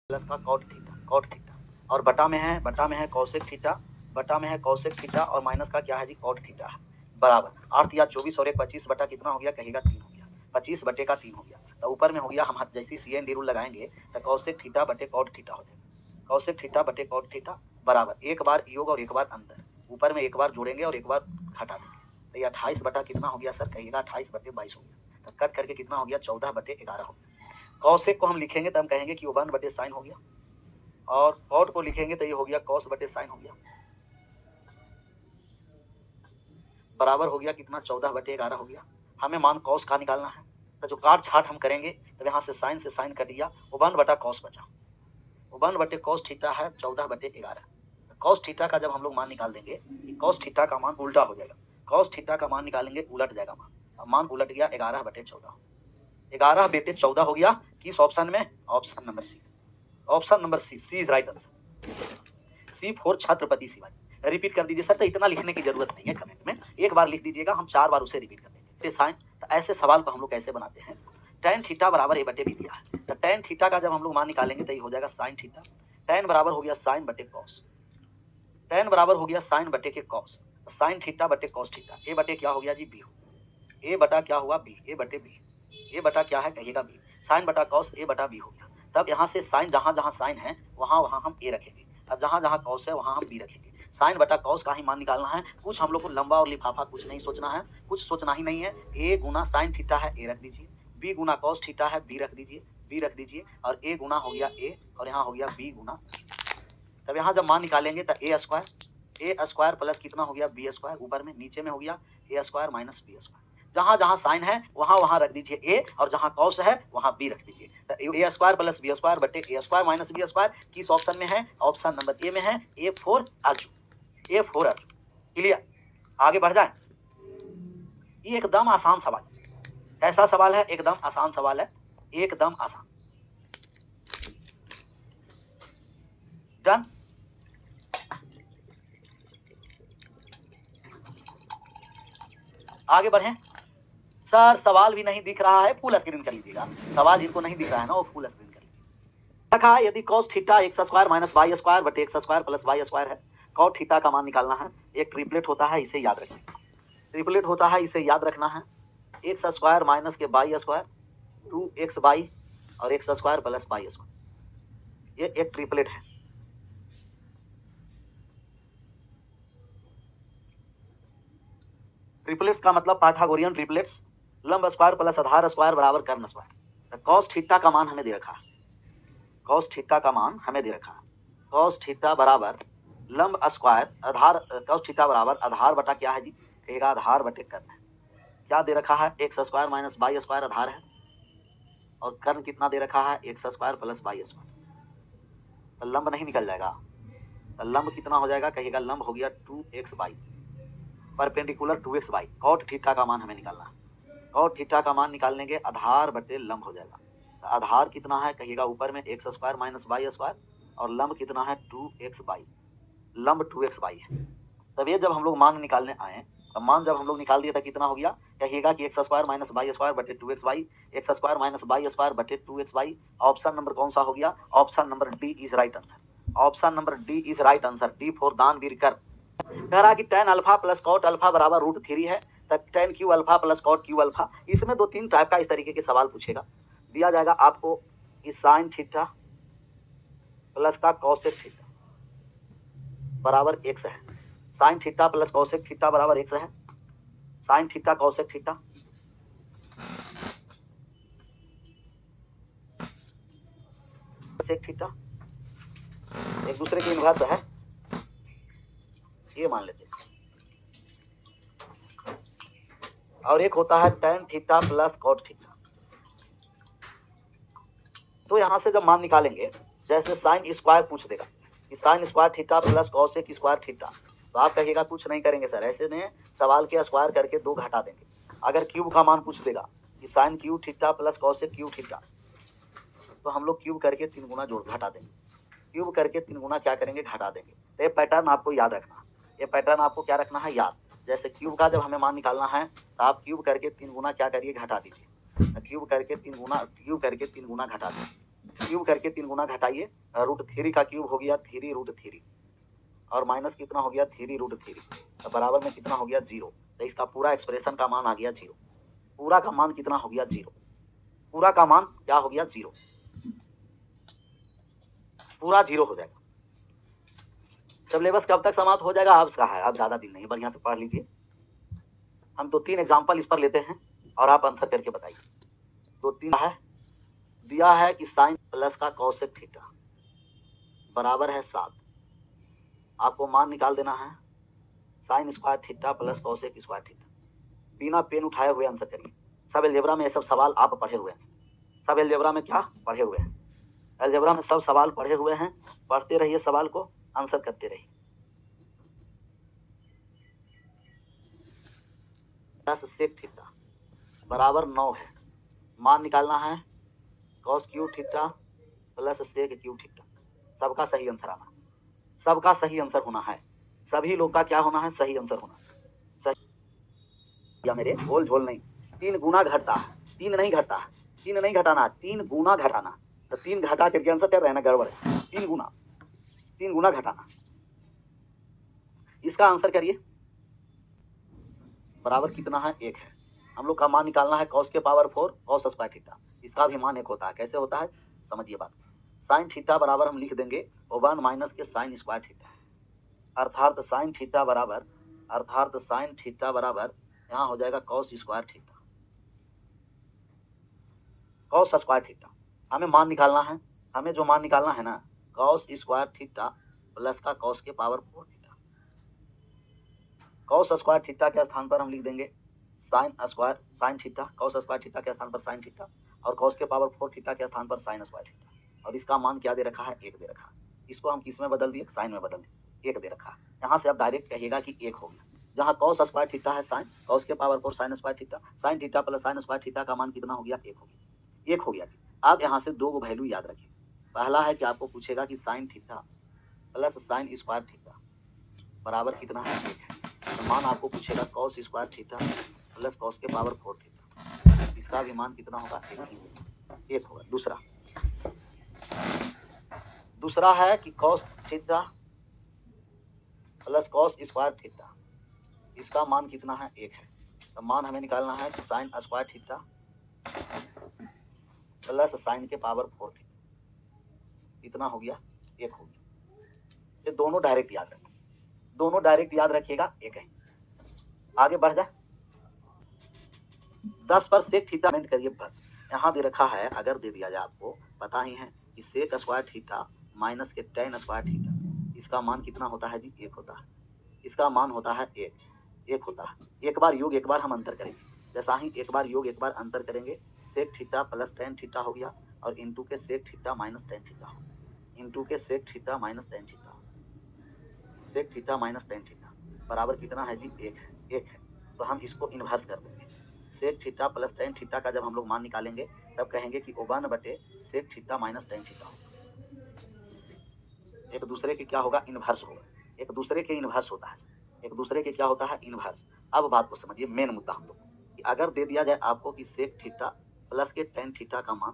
Plus का cot theta और बटा में है कॉसेक थीटा और माइनस का क्या है जी कॉट थीटा है बराबर 8 या 24 और 1 25 बटा कितना हो गया कहेगा 3 हो गया 25 बटे का 3 हो गया। तो ऊपर में हो गया हम जैसे CN रूल लगाएंगे तो कॉसेक थीटा बटे कॉट थीटा हो जाएगा। कॉसेक थीटा बटे कॉट थीटा बराबर एक बार योग और एक बार अंतर, ऊपर में एक बार जोड़ेंगे और एक बार घटा देंगे। तो ये 28 बटा कितना हो गया सर कहिएगा 28 बटे 22 हो गया। तो कट करके कितना हो गया 14 बटे 11 हो गया। कॉसेक को हम लिखेंगे तो हम कहेंगे कि वो 1 बटे साइन हो गया और कॉट को लिखेंगे तो ये हो गया कॉस बटे साइन हो गया बराबर हो गया कितना 14 बटे 11 हो गया। हमें मान कॉस का निकालना है तो जो काट छाट हम करेंगे तो यहाँ से साइन कट गया वो 1 बटा कॉस बचा। वो 1 बटे कॉस थीटा है 14 बटे 11। कॉस थीटा का जब हम लोग मान निकाल देंगे कॉस थीटा का मान उल्टा हो जाएगा। कॉस थीटा का मान निकालेंगे उलट जाएगा मान उलट गया 11 बटे 14 11 बटे 14 हो गया। किस ऑप्शन में? Option number C. Option number C is right answer. C for Chhatrapati Shivaji. Repeat कर दीजिए सर। तो इतना लिखने की जरूरत नहीं है कमेंट में, एक बार लिख दीजिएगा, हम 4 बार उसे रिपीट कर देंगे। साइन तो ऐसे सवाल को हम लोग कैसे बनाते हैं, tan थीटा बराबर ए बटे बी दिया है तो tan थीटा का जब हम लोग मान निकालेंगे तो ये हो जाएगा साइन थीटा। tan बराबर हो गया साइन बटे कॉस, tan बराबर हो गया साइन बटे के कॉस, साइन थीटा बटे कॉस थीटा। ए बटे क्या हो गया जी बी, ए बटा क्या हुआ बी, ए बटे बी, ए बटा क्या है कहिएगा बी, साइन बटा कॉस ए बटा बी हो गया। तब यहाँ से साइन जहाँ जहाँ साइन है वहाँ वहाँ हम ए रखेंगे और जहाँ जहाँ कॉस है वहाँ हम बी रखेंगे। साइन बटा कॉस का ही मान निकालना है। कुछ हम लोग को लंबा और लिफाफा कुछ नहीं सोचना है, कुछ सोचना ही नहीं है। ए गुना साइन थीटा है ए रख दीजिए, बी गुना कॉस थीटा है बी रख दीजिए और ए गुना हो गया ए और यहाँ हो गया बी गुना। तब यहाँ जब मान निकालेंगे तो ए स्क्वायर प्लस कितना हो गया बी स्क्वायर, ऊपर में नीचे में हो गया ए स्क्वायर माइनस बी स्क्वायर। जहाँ जहाँ साइन है वहाँ वहाँ रख दीजिए ए और जहाँ कॉस है वहाँ बी रख दीजिए। तो ए स्क्वायर प्लस बी स्क्वायर बटे ए स्क्वायर माइनस बी स्क्वायर किस ऑप्शन में है? ऑप्शन नंबर ए में है, A for Arjun, A for Arjun. Clear? आगे बढ़ जाए। ये एकदम आसान सवाल, कैसा सवाल है? एकदम आसान सवाल है, एकदम आसान। डन। आगे बढ़ें। सर सवाल भी नहीं दिख रहा है, फुल स्क्रीन कर लीजिएगा। सवाल जिनको नहीं दिख रहा है ना वो फुल स्क्रीन कर लीजिए। रखा है यदि cos theta x square minus Y square बटे x square plus Y square है, cot थीटा का मान निकालना है। एक ट्रिपलेट होता है इसे याद रखिए, ट्रिपलेट होता है इसे याद रखना है। एक्स स्क्वायर माइनस के वाई स्क्वायर 2x वाई और X square plus Y square, ये एक ट्रिपलेट है। ट्रिपलेट्स का मतलब पाइथागोरियन ट्रिपलेट्स, लंब स्क्वायर प्लस आधार स्क्वायर बराबर कर्ण स्क्वायर। कॉस थीटा का मान हमें दे रखा है, कॉस थीटा का मान हमें दे रखा है। कॉस थीटा बराबर लंब स्क्वायर आधार, कॉस थीटा बराबर आधार बटा क्या है जी कहेगा आधार बटे कर्ण है। क्या दे रखा है? X square minus Y square आधार है और कर्ण कितना दे रखा है? X square plus Y square. तो लंब नहीं निकल जाएगा, तो लंब कितना हो जाएगा कहिएगा लंब हो गया 2x Y perpendicular 2x Y. Cot theta का मान हमें निकालना है। कॉट थीटा का मान निकालने के आधार बटे लंब हो जाएगा। तो आधार कितना है कहिएगा ऊपर में X square minus Y square और लंब कितना है 2x वाई, लंब 2x वाई है। तब ये जब हम लोग मान निकालने आए तो मान जब हम लोग निकाल दिया था कितना हो गया कहिएगा कि x square minus Y square बटे 2x y, x square minus Y square बटे 2x वाई। ऑप्शन नंबर कौन सा हो गया? ऑप्शन number D is right answer. Option number D is right answer, D for दानवीर कर। कह रहा कि tan alpha plus cot alpha बराबर √3 है, तब tan cube alpha plus cot cube alpha. इसमें 2-3 टाइप का इस तरीके के सवाल पूछेगा। दिया जाएगा आपको कि साइन थीटा प्लस का कॉसेक थीटा बराबर x है, sine theta plus cosec theta बराबर x है, sine theta cosec theta sec theta एक दूसरे के इनवर्स है, ये मान लेते हैं। और एक होता है tan theta plus cot theta. तो यहां से जब मान निकालेंगे जैसे साइन स्क्वायर पूछ देगा कि sine square theta plus cosec square theta, तो आप कहिएगा कुछ नहीं करेंगे सर, ऐसे में सवाल के स्क्वायर करके 2 घटा देंगे। अगर क्यूब का मान पूछ देगा कि sine cube theta plus cosec cube theta, तो हम लोग क्यूब करके 3 गुना जोड़ घटा देंगे, क्यूब करके 3 गुना क्या करेंगे घटा देंगे। तो ये पैटर्न आपको याद रखना, ये पैटर्न आपको क्या रखना है याद। जैसे क्यूब का जब हमें मान निकालना है तो आप क्यूब करके 3 गुना क्या करिए घटा दीजिए, क्यूब करके 3 गुना घटा दीजिए। क्यूब करके 3 गुना घटाइए, √3 का क्यूब हो गया 3√3 और माइनस कितना हो गया 3√3, तो बराबर में कितना हो गया 0। तो इसका पूरा एक्सप्रेशन का मान आ गया 0। पूरा का मान कितना हो गया 0। पूरा का मान क्या हो गया 0। पूरा 0 हो जाएगा। सिलेबस कब तक समाप्त हो जाएगा आपका है, अब ज़्यादा दिन नहीं, बढ़िया से पढ़ लीजिए। हम 2-3 एग्जाम्पल इस पर लेते हैं और आप आंसर करके बताइए। 2-3 है दिया है कि साइन प्लस का कोसेक थीटा बराबर है 7। आपको मान निकाल देना है sine square theta plus cosec square theta. बिना पेन उठाए हुए आंसर करिए। सब अलजेब्रा में ये सब सवाल आप पढ़े हुए हैं। सब अलजेब्रा में क्या पढ़े हुए हैं, अलजेब्रा में सब सवाल पढ़े हुए हैं। पढ़ते रहिए, सवाल को आंसर करते रहिए। प्लस सेक थीटा बराबर 9 है। मान निकालना है cos cube theta plus sec cube theta. सबका सही आंसर आना, सबका सही आंसर होना है। सभी लोग का क्या होना है, सही आंसर होना सही। या मेरे झोल झोल नहीं, 3 गुना घटता है, 3 नहीं घटता है, 3 नहीं घटाना, 3 गुना घटाना। तो 3 घटा करके आंसर कर रहे हैं ना, गड़बड़ है। 3 गुना घटाना। इसका आंसर करिए। बराबर कितना है 1 है। हम लोग का मान निकालना है कॉस के पावर 4 कॉस स्क्वायर थीटा। इसका भी मान 1 होता है। कैसे होता है समझिए बात। साइन थीटा बराबर हम लिख देंगे 1 माइनस के साइन स्क्वायर थीटा, अर्थात साइन थीटा बराबर यहाँ हो जाएगा cos square theta. Cos square theta हमें मान निकालना है। हमें जो मान निकालना है ना, कॉस स्क्वायर थीटा प्लस का कॉस के power 4 theta. Cos square theta के स्थान पर हम लिख देंगे sign theta. Cos square theta के स्थान पर साइन थीटा और कॉस के पावर 4 थीटा के स्थान पर साइन स्क्वायर थीटा। और इसका मान क्या दे रखा है, 1 दे रखा है। इसको हम किस में बदल दिए, साइन में बदल दिए, 1 दे रखा है। यहाँ से आप डायरेक्ट कहिएगा कि 1 हो गया। जहाँ कॉस स्क्वायर थीटा है साइन, कॉस के power 4 sine square theta, sign theta plus sine square theta का मान कितना हो गया, 1 हो गया। 1 हो गया। आप यहाँ से 2 वैल्यू याद रखिए। पहला है कि आपको पूछेगा कि sine theta plus sine square theta बराबर कितना है, 1 है। तो मान आपको पूछेगा cos square theta plus cos के पावर 4 थीटा। इसका भी मान कितना होगा, 1 होगा। दूसरा है कि cos theta plus cos square theta. इसका मान कितना है, 1 है। तो मान हमें निकालना है कि sine square theta plus sign के पावर 4 थीटा। कितना हो गया, 1 हो गया। ये दोनों डायरेक्ट याद रखें, दोनों डायरेक्ट याद रखिएगा, 1 है। आगे बढ़ जाए। 10 पर सेक थीटा मेंट करिए। यहाँ दे रखा है, अगर दे दिया जाए, आपको पता ही है कि सेक स्क्वायर थीटा माइनस के टेन स्क्वायर थीटा, इसका मान कितना होता है जी, 1 होता है। इसका मान होता है 1 होता है। एक बार योग एक बार हम अंतर करेंगे। जैसा ही एक बार योग एक बार अंतर करेंगे, sec theta plus tan theta हो गया और इंटू के sec theta minus tan theta हो गया। इंटू के sec theta minus tan theta हो गया। Sec theta minus tan theta बराबर कितना है जी, 1 है। 1 है तो हम इसको इन्वर्स कर देंगे। Sec theta plus tan theta का जब हम लोग मान निकालेंगे तब कहेंगे कि 1/सेक थीटा माइनस टेन थीटा होगा। एक दूसरे के क्या होगा, इन्वर्स होगा। एक दूसरे के इन्वर्स होता है, एक दूसरे के क्या होता है, इन्वर्स। अब बात को समझिए, मेन मुद्दा हम लोग कि अगर दे दिया जाए आपको कि सेक थीटा प्लस के टेन थीटा का मान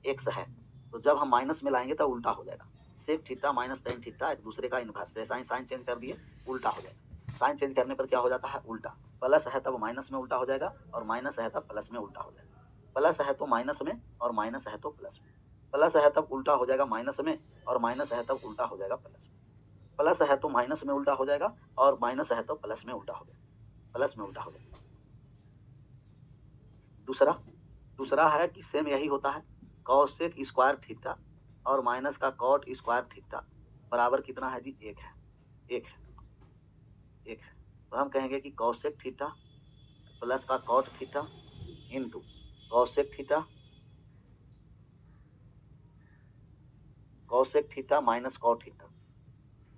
x है, तो जब हम माइनस में लाएंगे तब उल्टा हो जाएगा। Sec theta minus tan theta एक दूसरे का इन्वर्स है। साइन चेंज कर दिए, उल्टा हो जाएगा। साइन चेंज करने पर क्या हो जाता है, उल्टा। प्लस है तब माइनस में उल्टा हो जाएगा और माइनस है तब प्लस में उल्टा हो जाएगा। प्लस है तो माइनस में और माइनस है तो प्लस में। प्लस है तब उल्टा हो जाएगा माइनस में और माइनस है तब उल्टा हो जाएगा प्लस में। प्लस है तो माइनस में उल्टा हो जाएगा और माइनस है तो प्लस में उल्टा हो जाएगा, प्लस में उल्टा हो जाएगा। दूसरा है कि सेम यही होता है, कॉसेक स्क्वायर थीटा और माइनस का कॉट स्क्वायर थीटा बराबर कितना है जी, 1 है। 1 है तो हम कहेंगे कि कॉसेक थीटा प्लस का cot theta into cosec theta minus cot theta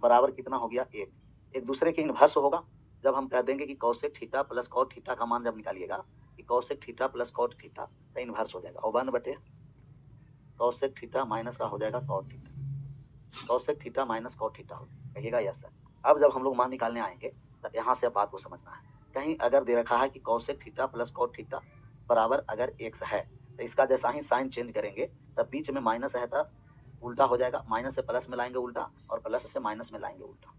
बराबर कितना हो गया, 1। एक दूसरे के इन्वर्स होगा। जब हम कह देंगे कि cosec theta plus cot theta का मान जब निकालिएगा कि cosec theta plus cot theta का इन्वर्स हो जाएगा 1/, कॉसेक थीटा माइनस का हो जाएगा cot theta. Cosec theta minus cot theta हो कहिएगा, यस सर। अब जब हम लोग मान निकालने आएंगे तब यहाँ से बात को समझना है। कहीं अगर दे रखा है कि cosec theta plus cot theta बराबर अगर x है, तो इसका जैसा ही साइन चेंज करेंगे तब बीच में माइनस है तो उल्टा हो जाएगा, माइनस से प्लस में लाएंगे उल्टा, और प्लस से माइनस में लाएंगे उल्टा,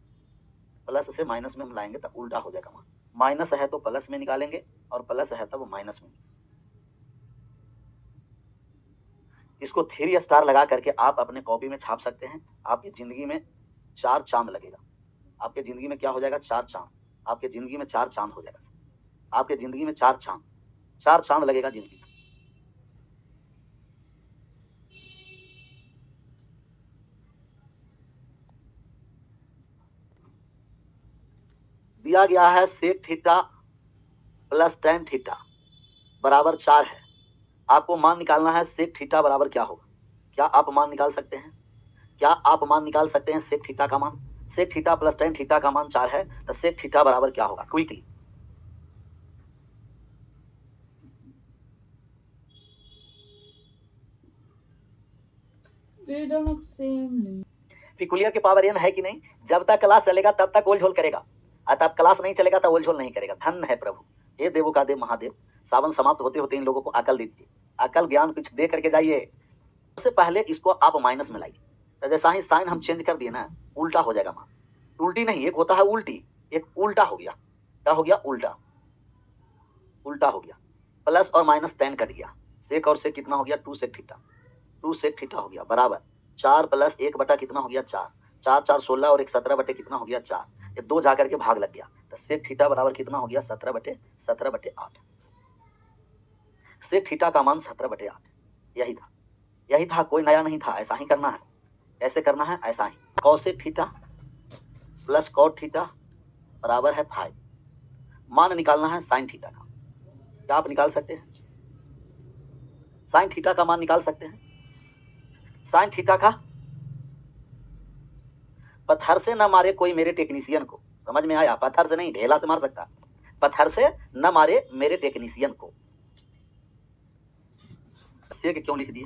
प्लस से माइनस में लाएंगे तब उल्टा हो जाएगा। माइनस है तो प्लस में निकालेंगे और प्लस है तब माइनस में। इसको 3 स्टार लगा करके आप अपने कॉपी में छाप सकते हैं। आपकी जिंदगी में 4 चांद लगेगा। आपके जिंदगी में क्या हो जाएगा? 4 चांद। आपके जिंदगी में 4 चांद हो जाएगा। आपके जिंदगी में 4 चांद, 4 चांद लगेगा जिंदगी में। दिया गया है sec theta plus tan theta बराबर 4 है। आपको मान निकालना है सेक थीटा बराबर क्या होगा। क्या आप मान निकाल सकते हैं? क्या आप मान निकाल सकते हैं सेक थीटा का मान? Sec theta plus tan theta का मान 4 है, तो सेक थीटा बराबर क्या होगा? क्विकली पिकुलियर के पावर एन है कि नहीं? जब तक क्लास चलेगा तब तक ओल झोल करेगा, और तब क्लास नहीं चलेगा तो ओल झोल नहीं करेगा। धन्य है प्रभु, हे देवो का देव महादेव। सावन समाप्त होते होते इन लोगों को अकल दीजिए, अकल ज्ञान कुछ दे करके जाइए। सबसे पहले इसको आप माइनस में लाइए, तो जैसा ही साइन हम चेंज कर दिए ना, उल्टा हो जाएगा मान। उल्टी नहीं, एक होता है उल्टी, एक उल्टा हो गया। क्या हो गया? उल्टा, उल्टा हो गया। प्लस और माइनस 10 कट गया, सेक और सेक कितना हो गया? 2 सेक थीटा, 2 सेक थीटा हो गया बराबर 4 प्लस 1 बटा कितना हो गया? 4, 4 4 16 और 1 17 बटे कितना हो गया? 4। ये 2 जाकर के भाग लग गया, तो सेक थीटा बराबर कितना हो गया? 17/8। सेक थीटा का मान 17/8। यही था, यही था, कोई नया नहीं था। ऐसा ही करना है, ऐसे करना है, ऐसा ही। Cosec theta plus cot theta बराबर है 5। मान निकालना है साइन थीटा का। क्या आप निकाल सकते हैं? साइन थीटा का मान निकाल सकते हैं? साइन थीटा का पत्थर से न मारे कोई मेरे टेक्नीशियन को। समझ में आया? पत्थर से नहीं, ढेला से मार सकता, पत्थर से न मारे मेरे टेक्नीशियन को। सेक क्यों लिख दिए?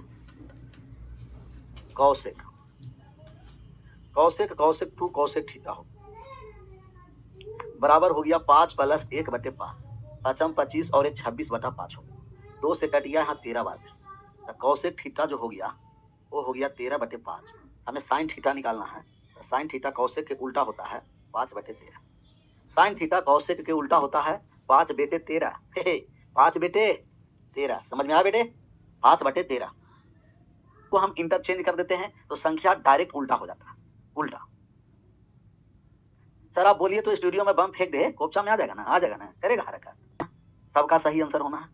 कौशिक, कौशिक कौशिक 2 कौशिक थीटा हो बराबर हो गया 5 प्लस 1/5। 5 25 और 1 26/5 हो गया। 2 से कट गया यहाँ 13 बार। तो कौशिक थीटा जो हो गया वो हो गया 13/5। हमें साइन थीटा निकालना है, तो साइन थीटा कौशिक के उल्टा होता है 5/13। साइन थीटा कौशिक के उल्टा होता है 5/13। 5/13, समझ में आया बेटे? 5/13 को हम इंटरचेंज कर देते हैं तो संख्या डायरेक्ट उल्टा हो जाता है, उल्टा। सर आप बोलिए तो स्टूडियो में बम फेंक दे, कोपचा में आ जाएगा ना? आ जाएगा ना? करेगा हरकत। सबका सही आंसर होना है।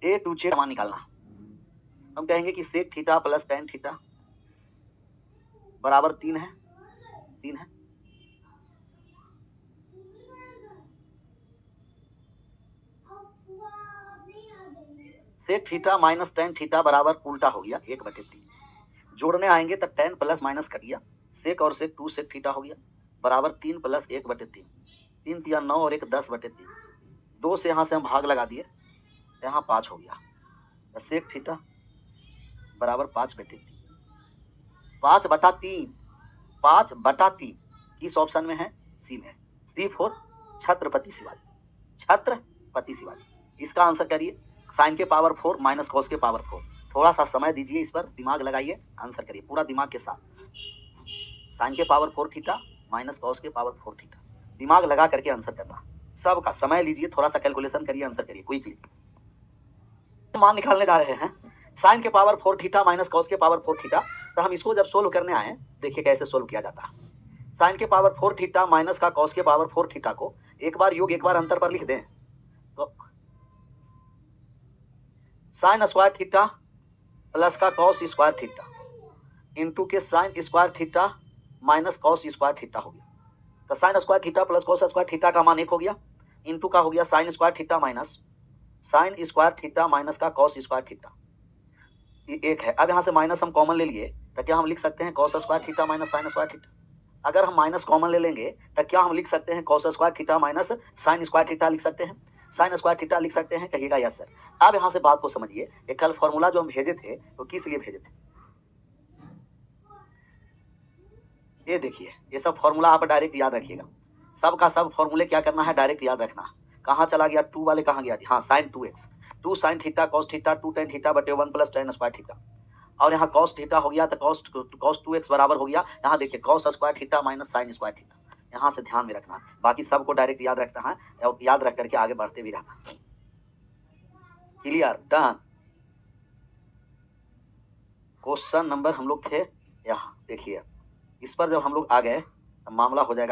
ए टू जेड मान निकालना। हम कहेंगे कि sec theta plus tan theta बराबर 3 है, 3 है। Sec theta minus tan theta बराबर उल्टा हो गया 1/3। जोड़ने आएंगे तो 10 प्लस माइनस कट गया, सेक और सेक 2 सेक थीटा हो गया बराबर 3 प्लस 1/3। 3 3 9 और 1 10/3। 2 से यहाँ से हम भाग लगा दिए, यहाँ 5 हो गया। तो सेक थीटा बराबर 5/3। 5/3, 5/3 किस ऑप्शन में है? सी में। C4 छत्रपति शिवाजी, छत्रपति शिवाजी। इसका आंसर करिए। साइन के पावर 4 माइनस कॉस के पावर 4। थोड़ा सा समय दीजिए, इस पर दिमाग लगाइए, आंसर करिए पूरा दिमाग के साथ। साइन के पावर 4 थीटा माइनस कॉस के पावर 4 थीटा, दिमाग लगा करके आंसर करना। सबका समय लीजिए, थोड़ा सा कैलकुलेशन करिए, आंसर करिए क्विकली। मान निकालने जा रहे हैं साइन के पावर 4 थीटा माइनस कॉस के पावर 4 थीटा। तो हम इसको जब सोल्व करने आए, देखिए कैसे सोल्व किया जाता है। साइन के पावर 4 थीटा माइनस का कॉस के पावर 4 थीटा को एक बार योग एक बार अंतर पर लिख दें तो साइन स्क्वायर थीटा प्लस का कॉस स्क्वायर थीटा इंटू के sine square theta minus cos square theta हो गया। तो sine square theta plus cos square theta का मान 1 हो गया, इंटू का हो गया sine square theta minus sine square theta minus का कॉस स्क्वायर थीटा, ये 1 है। अब यहाँ से माइनस हम कॉमन ले लिए तो क्या हम लिख सकते हैं cos square theta minus sine square theta. अगर हम माइनस कॉमन ले लेंगे तो क्या हम लिख सकते हैं cos square theta minus sine square theta लिख सकते हैं, साइन स्क्वायर थीटा लिख सकते हैं? कहिएगा यस सर। अब यहाँ से बात को समझिए, ये कल फॉर्मूला जो हम भेजे थे वो किस लिए भेजे थे? ये देखिए, ये सब फॉर्मूला आप डायरेक्ट याद रखिएगा। सब का सब फॉर्मूले क्या करना है? डायरेक्ट याद रखना। कहाँ चला गया, 2 वाले कहाँ गया, हाँ sine 2x, 2 sine theta cos theta 2 tan theta बटे 1 प्लस टेन स्क्वायर थीटा। और यहाँ कॉस थीटा हो गया तो कॉस 2x बराबर हो गया, यहाँ देखिए cos square theta minus sine square theta. यहाँ से ध्यान में रखना है, बाकी सबको डायरेक्ट याद रखना है और याद रख करके आगे बढ़ते भी रहना। Clear, done. क्वेश्चन नंबर हम लोग थे यहाँ, देखिए इस पर जब हम लोग आ गए मामला हो जाएगा